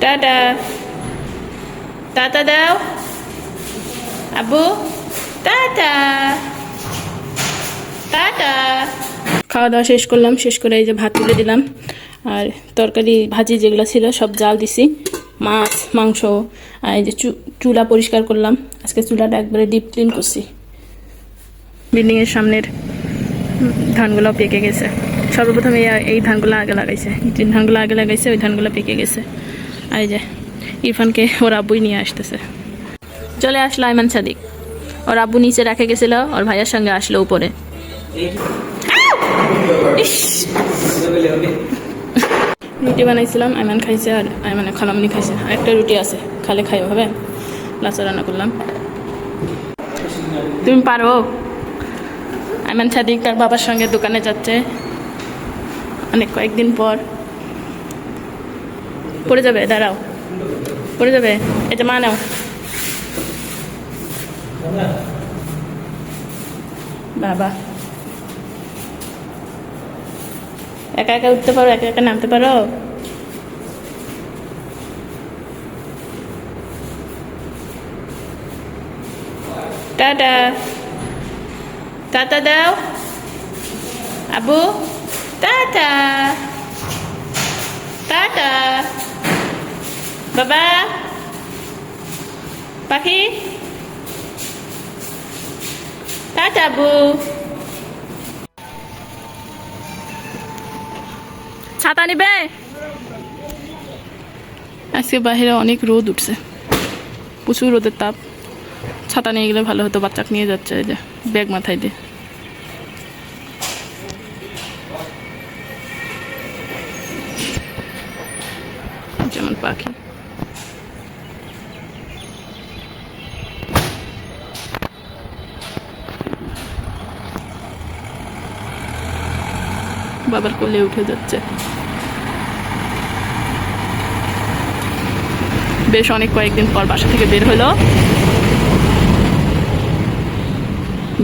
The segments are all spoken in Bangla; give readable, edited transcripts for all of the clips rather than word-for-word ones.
টাটা টাটা দাও আব্বু টাটা টাটা। খাওয়া দাওয়া শেষ করলাম, শেষ করে এই যে ভাত তুলে দিলাম, আর তরকারি ভাজি যেগুলো ছিল সব জাল দিছি, মাছ মাংস। আর এই যে চুলা পরিষ্কার করলাম, আজকে চুলাটা একবারে ডিপ ক্লিন করছি। বিল্ডিংয়ের সামনের ধানগুলো পেকে গেছে। সর্বপ্রথম এই ধানগুলো আগে লাগাইছে, যে ধানগুলো আগে লাগাইছে ওই ধানগুলো পেকে গেছে। আর এই যে ইরফানকে ওর আব্বুই নিয়ে আসতেছে। চলে আসলো আইমান সাদিক, ওর আব্বু নিচে রেখে গেছিল, ওর ভাইয়ের সঙ্গে আসলো উপরে। রুটি বানাইছিলাম, আইমান খাইছে, আর আইমানের খালামনি খাইছে, আর একটা রুটি আছে, খালে খাই হবে। লাচা রান্না করলাম। তুমি পারো? আইমান সাদিক তার বাবার সঙ্গে দোকানে যাচ্ছে অনেক কয়েকদিন পর। পড়ে যাবে, দাঁড়াও, পড়ে যাবে। এটা মা নাও। বাবা একা একা উঠতে পারো, একা একা নামতে পারো? টাটা টাটা দাও আব্বু টাটা টাটা। বাবা পাখি টাটা আব্বু। ছাতা নিবে? আজকে বাহিরে অনেক রোদ উঠছে, প্রচুর রোদের তাপ। ছাতা নিয়ে গেলে ভালো হতো, বাচ্চাকে নিয়ে যাচ্ছে, এই যে ব্যাগ মাথায় দিয়ে। যেমন পাখি। বাবার কোলে উঠে যাচ্ছে। বেশ অনেক কয়েকদিন পর বাসা থেকে বের হলো,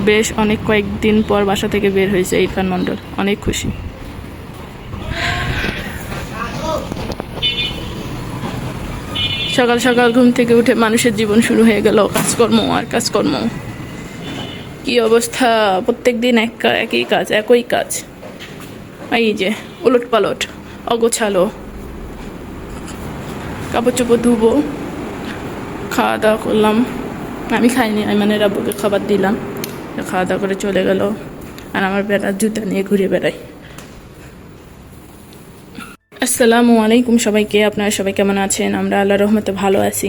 বেশ অনেক কয়েকদিন পর বাসা থেকে বের হয়েছে ইরফান মন্ডল, অনেক খুশি। সকাল সকাল ঘুম থেকে উঠে মানুষের জীবন শুরু হয়ে গেল, কাজকর্ম আর কাজকর্ম। কি অবস্থা, প্রত্যেক দিন একই কাজ, একই কাজ। এই যে উলট পালট, অগোছালো। কাপড় চোপড় ধুবো। খাওয়া দাওয়া করলাম, আমি খাইনি, আইমানের আব্বুকে খাবার দিলাম, খাওয়া দাওয়া করে চলে গেল। আর আমার বেড়ার জুতা নিয়ে ঘুরে বেড়াই। আসসালামু আলাইকুম সবাইকে, আপনারা সবাই কেমন আছেন? আমরা আল্লাহর রহমতে ভালো আছি।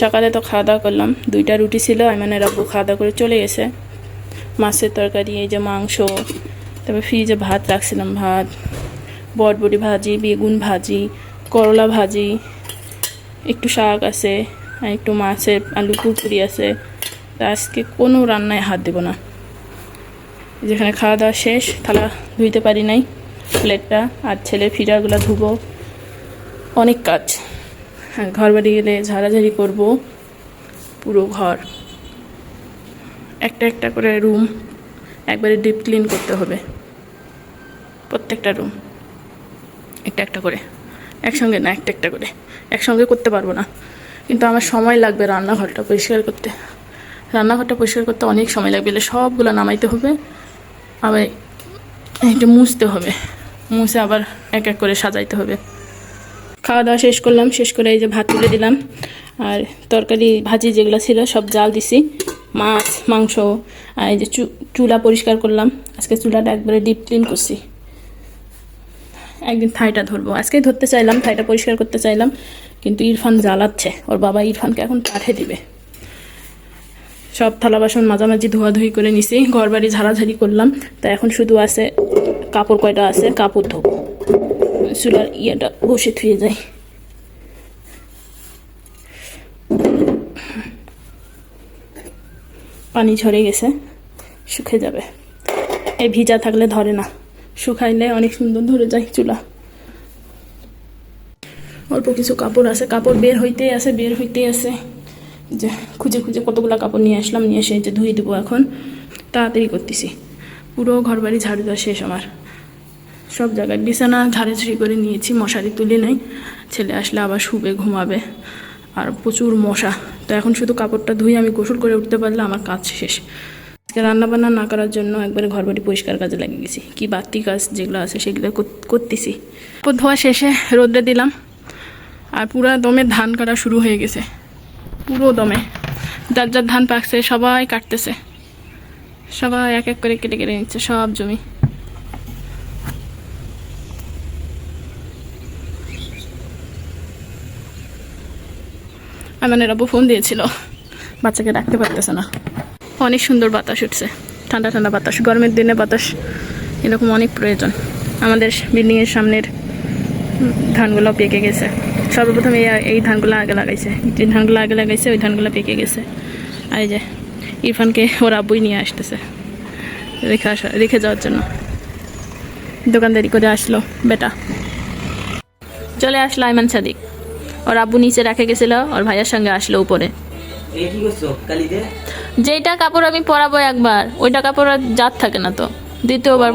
সকালে তো খাওয়া দাওয়া করলাম, 2টা রুটি ছিল, আইমানের আব্বু খাওয়া দাওয়া করে চলে গেছে। মাছের তরকারি, এই যে মাংস, তারপর ফ্রিজে ভাত রাখছিলাম, ভাত, বটবটি ভাজি, বেগুন ভাজি, করলা ভাজি, একটু শাক আছে, আর একটু মাছের আলু পুরপুরি আছে। তা আজকে কোনো রান্নায় হাত দেব না। যেখানে খাওয়া দাওয়া শেষ, থালা ধুইতে পারি নাই, প্লেটটা আর ছেলের ফিডারগুলো ধুবো, অনেক কাজ। হ্যাঁ, ঘর বাড়ি গেলে ঝাড়াঝাড়ি করব, পুরো ঘর একটা একটা করে রুম একবারে ডিপ ক্লিন করতে হবে, প্রত্যেকটা রুম একটা একটা করে, একসঙ্গে না, একটা একটা করে। একসঙ্গে করতে পারবো না, কিন্তু আমার সময় লাগবে রান্নাঘরটা পরিষ্কার করতে। রান্নাঘরটা পরিষ্কার করতে অনেক সময় লাগবে, সবগুলো নামাইতে হবে, আবার একটু মুছতে হবে, মুছে আবার এক এক করে সাজাইতে হবে। খাওয়া দাওয়া শেষ করলাম, শেষ করে এই যে ভাত তুলে দিলাম, আর তরকারি ভাজি যেগুলো ছিল সব জাল দিছি, মাছ মাংস। আর এই যে চুলা পরিষ্কার করলাম, আজকে চুলাটা একবারে ডিপ ক্লিন করছি। একদিন থাইটা ধরবো, আজকেই ধরতে চাইলাম, থাইটা পরিষ্কার করতে চাইলাম, কিন্তু ইরফান জ্বালাচ্ছে, ওর বাবা ইরফানকে এখন পাঠিয়ে দিবে। সব থালা বাসন মাঝামাঝি ধোয়াধুয়ি করে নিছি, ঘর বাড়ি ঝাড়াঝাড়ি করলাম। তা এখন শুধু আছে কাপড়, কয়টা আছে কাপড় ধোবো, চুলার ইয়েটা বসে থুয়ে যায়। পানি ঝরে গেছে, শুকে যাবে। এই ভিজা থাকলে ধরে না, শুকাইলে অনেক সুন্দর ধরে যায় চুলা। অল্প কিছু কাপড় আছে, কাপড় বের হইতেই আছে, যে খুঁজে খুঁজে কতগুলো কাপড় নিয়ে আসলাম, নিয়ে এসে যে ধুয়ে দেবো। এখন তাড়াতাড়ি করতেছি, পুরো ঘর বাড়ি ঝাড়ু দেওয়া শেষ আমার। সব জায়গায় বিছানা ঝাড়াঝাড়ি করে নিয়েছি, মশারি তুলে নেই, ছেলে আসলে আবার শুবে ঘুমাবে, আর প্রচুর মশা। তো এখন শুধু কাপড়টা ধুয়ে আমি গোসল করে উঠতে পারলে আমার কাজ শেষ। রান্নাবান্না না করার জন্য একবারে ঘরবাড়ি পরিষ্কার কাজে লাগিয়ে গেছি, কি বাড়তি কাজ যেগুলো আছে সেগুলো করতেছি। কাপড় ধোয়া শেষে রোদে দিলাম, আর পুরো দমে ধান কাটা শুরু হয়ে গেছে, পুরো দমে। যার যার ধান পাকছে সবাই কাটতেছে, সবাই এক এক করে কেটে কেটে নিচ্ছে সব জমি। আমার আব্বু ফোন দিয়েছিল, বাচ্চাকে রাখতে পারতেছে না। অনেক সুন্দর বাতাস উঠছে, ঠান্ডা ঠান্ডা বাতাস, গরমের দিনে বাতাস এরকম অনেক প্রয়োজন। আমাদের বিল্ডিংয়ের সামনের ধানগুলো পেকে গেছে। সর্বপ্রথম এই ধানগুলো আগে লাগাইছে, যে ধানগুলো আগে লাগাইছে ওই ধানগুলো পেকে গেছে। আর এই যে ইরফানকে ওর আব্বুই নিয়ে আসতেছে রেখে যাওয়ার জন্য। দোকানদারি করে আসলো বেটা, চলে আসলো আইমান সাদিক। ওর আব্বু নিচে রেখে গেছিল, ওর ভাইয়ের সঙ্গে আসলো উপরে। যেটা কাপড় আমি পরাবো একবার, ওইটা কাপড় আর জাত থাকে না, তো দ্বিতীয়বার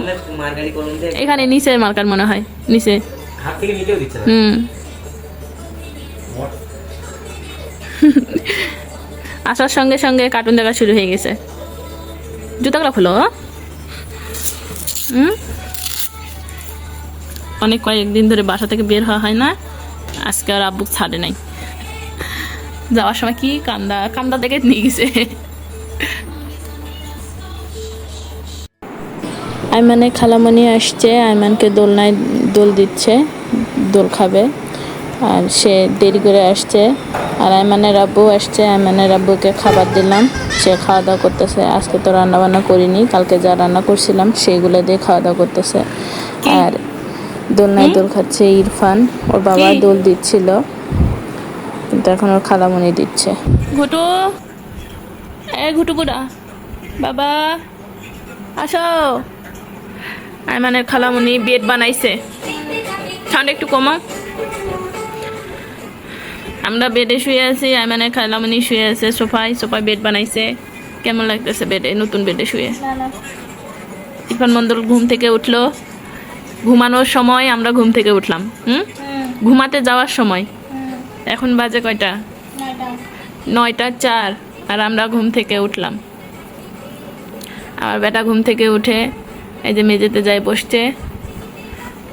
এখানে নিচের মার্কার মনে হয় নিচে। আসার সঙ্গে সঙ্গে কার্টুন দেখা শুরু হয়ে গেছে। জুতাগুলো খুলো। অনেক কয়েকদিন ধরে বাসা থেকে বের হওয়া হয় না, আজকে আর আব্বু ছাড়ে নাই। যাওয়ার সময় কি কান্দা দেখে নিয়ে গেছে। আইমানের খালামণি আসছে, আইমানকে দোলনায় দোল দিচ্ছে, দোল খাবে, আর সে দেরি করে আসছে। আর আইমানের আব্বু আসছে, আইমানের আব্বুকে খাবার দিলাম, সে খাওয়া দাওয়া করতেছে। আজকে তো রান্না বান্না করিনি, কালকে যা রান্না করছিলাম সেইগুলো দিয়ে খাওয়া দাওয়া করতেছে। আর দোলনায় দোল খাচ্ছে ইরফান, ওর বাবা দোল দিচ্ছিল, কিন্তু এখন ওর খালামণি দিচ্ছে। ঘুটু, ঘুটু গুড়া বাবা আসো। আইমানের খালামণি বেড বানাইছে, ঠান্ডা একটু কমা। আমরা বেডে শুয়ে আছি, আইমানের খালামণি শুয়ে আছে সোফায় বেড বানাইছে। কেমন লাগতেছে বেডে, নতুন বেডে শুয়ে? ইরফান মন্ডল ঘুম থেকে উঠলো, ঘুমানোর সময় আমরা ঘুম থেকে উঠলাম, ঘুমাতে যাওয়ার সময়। এখন বাজে কয়টা? 9:04, আর আমরা ঘুম থেকে উঠলাম। আমার বেটা ঘুম থেকে উঠে এই যে মেঝেতে যাই বসছে,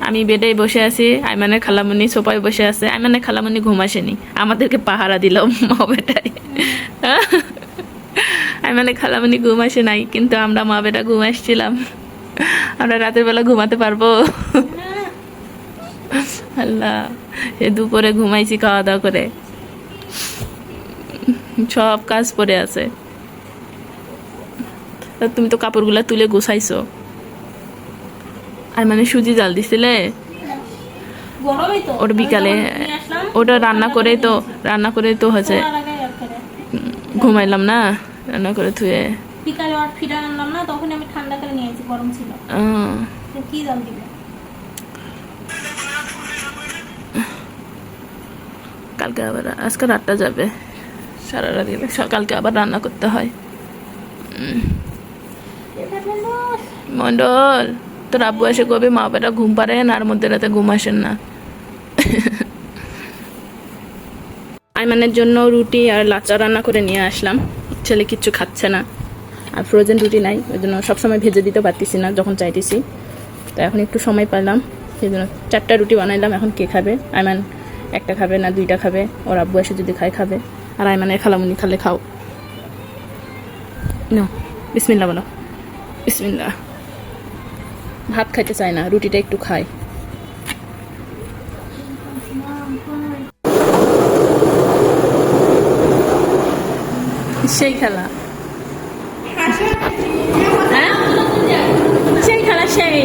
আমি বেডেই বসে আছি, আইমানের খালামণি সোফায় বসে আছে। আইমানের খালামণি ঘুম আসেনি, আমাদেরকে পাহারা দিল মা বেটাই। আইমানের খালামণি ঘুম আসে নাই, কিন্তু আমরা মা বেটা ঘুম আসছিলাম। আমরা রাতের বেলা ঘুমাতে পারবো? আল্লাহ, এ দুপুরে ঘুমাইছি খাওয়া দাওয়া করে, সব কাজ পড়ে আছে। তুমি তো কাপড়গুলা তুলে গুছাইছো। আর মানে সুজি জাল দিছিলে ওটা বিকালে, ওটা রান্না করে তো হয়েছে, ঘুমাইলাম না, রান্না করে থুয়ে বিকালে আর ফিরা আনলাম না, তখন আমি ঠান্ডা করে নিয়েছি, গরম ছিল। কি জাল দিবে? কালকে আবার, আজকে রাতটা যাবে, সারা রাত গেলে সকালকে আবার রান্না করতে হয়। মন্ডল, তোর আব্বু এসে কবে মা বেটা ঘুম পারেন, আর মধ্যে রাতে ঘুম আসেন না। আইমানের জন্য রুটি আর লাচা রান্না করে নিয়ে আসলাম, ছেলে কিচ্ছু খাচ্ছে না, আর ফ্রোজেন রুটি নাই, ওই জন্য সবসময় ভেজে দিতে পারতেছি না যখন চাইতেছি। তো এখন একটু সময় পেলাম, সেই জন্য 4টা রুটি বানাইলাম। এখন কে খাবে? আইমান একটা খাবে না 2টা খাবে, ওর আব্বু এসে যদি খাবে, আর আইমানের খালামুনি খালে খাও। না, বিসমিল্লাহ বলো, বিসমিল্লাহ। ভাত খাইতে চায় না, রুটিটা একটু খায়। সেই খেলা, সেই খেলা, সেই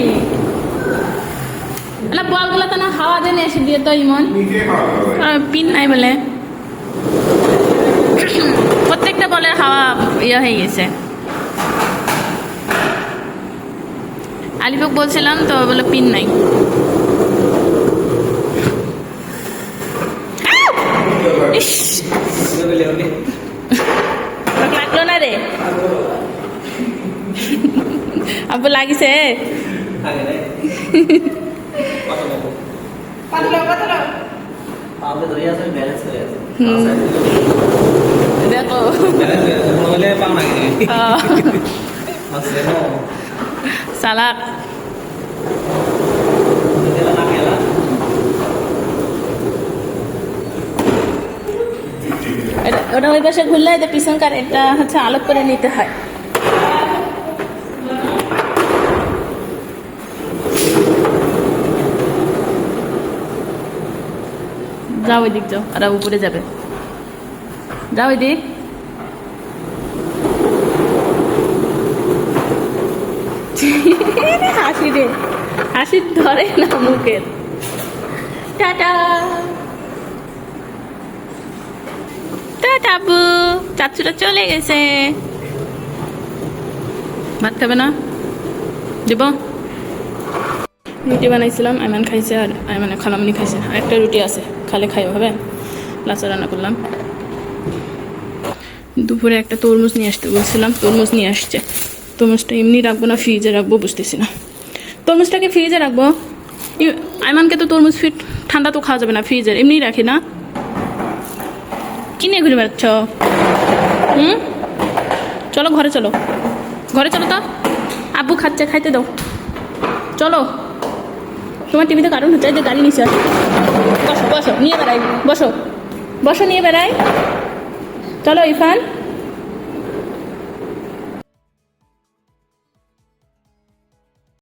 বলগুলো তো না হাওয়া দেনে এসে দিয়ে তো ইমন পিন নাই বলে প্রত্যেকটা বলের হাওয়া ইয়ে হয়ে গেছে। আলিফক বলছিলাম তো, বলে পিন নাই। লাগলো না রে আব্বু, লাগিছে। आपने तो यार बैलेंस कर लिया দেখো बैलेंस कर लिया बोले पाना के मसले नो সালাদ तेरा ना केला ওটা ওই পাশে ঘুরলে যে পিছনকার এটা হচ্ছে আলোক করে নিতে হয়। যাও ওই দিক যাও, আর উপরে যাবে, যাও ওই দিক। হাসি রে, হাসি ধরে না মুখের। টাটা টাবু, চাচুরা চলে গেছে। ভাত খাবে না? দিব। রুটি বানাইছিলাম, আইমান খাইছে আর আইমানে খালামনি খাইছে। আর একটা রুটি আছে, খালে খাইও হবে। লাচা রান্না করলাম। দুপুরে একটা তরমুজ নিয়ে আসতে বলছিলাম, তরমুজ নিয়ে আসছে। তরমুজটা এমনি রাখবো না ফ্রিজে রাখবো বুঝতেছি না। তরমুজটাকে ফ্রিজে রাখবো? আইমানকে তো তরমুজ ঠান্ডা তো খাওয়া যাবে না, ফ্রিজের এমনি রাখি না। কি নিয়ে ঘুরে বেড়াচ্ছ? চলো ঘরে, চলো ঘরে, চলো তো। আব্বু খাচ্ছে, খাইতে দাও। চলো, তোমার টিভিতে কার্টুন হচ্ছে, যে গাড়ি নিচে আসো। বসো বসো, নিয়ে বেড়াই, বসো বসো, নিয়ে বেড়াই। চলো ইরফান।